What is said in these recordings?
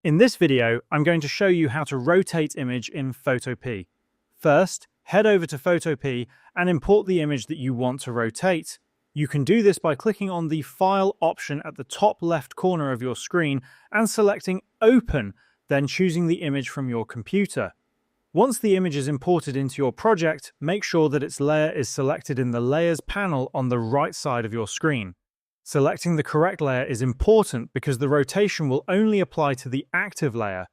In this video, I'm going to show you how to rotate image in Photopea. First, head over to Photopea and import the image that you want to rotate. You can do this by clicking on the File option at the top left corner of your screen and selecting Open, then choosing the image from your computer. Once the image is imported into your project, make sure that its layer is selected in the Layers panel on the right side of your screen. Selecting the correct layer is important because the rotation will only apply to the active layer.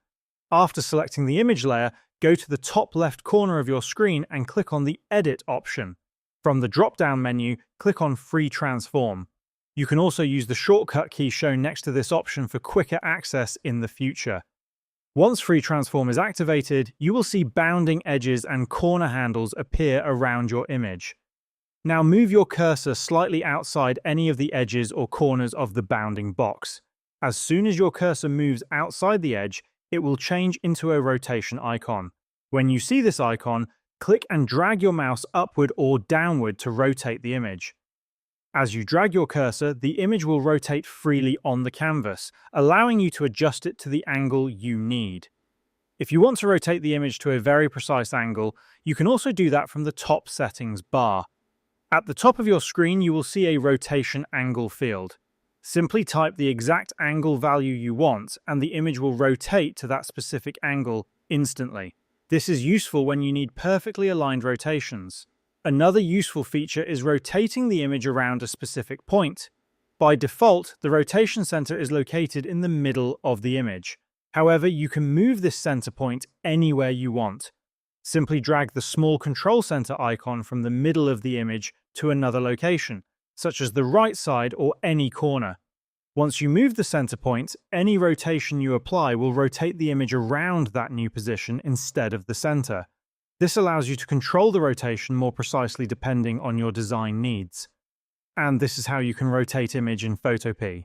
After selecting the image layer, go to the top left corner of your screen and click on the Edit option. From the drop-down menu, click on Free Transform. You can also use the shortcut key shown next to this option for quicker access in the future. Once Free Transform is activated, you will see bounding edges and corner handles appear around your image. Now move your cursor slightly outside any of the edges or corners of the bounding box. As soon as your cursor moves outside the edge, it will change into a rotation icon. When you see this icon, click and drag your mouse upward or downward to rotate the image. As you drag your cursor, the image will rotate freely on the canvas, allowing you to adjust it to the angle you need. If you want to rotate the image to a very precise angle, you can also do that from the top settings bar. At the top of your screen, you will see a rotation angle field. Simply type the exact angle value you want, and the image will rotate to that specific angle instantly. This is useful when you need perfectly aligned rotations. Another useful feature is rotating the image around a specific point. By default, the rotation center is located in the middle of the image. However, you can move this center point anywhere you want. Simply drag the small control center icon from the middle of the image to another location, such as the right side or any corner. Once you move the center point, any rotation you apply will rotate the image around that new position instead of the center. This allows you to control the rotation more precisely depending on your design needs. And this is how you can rotate image in Photopea.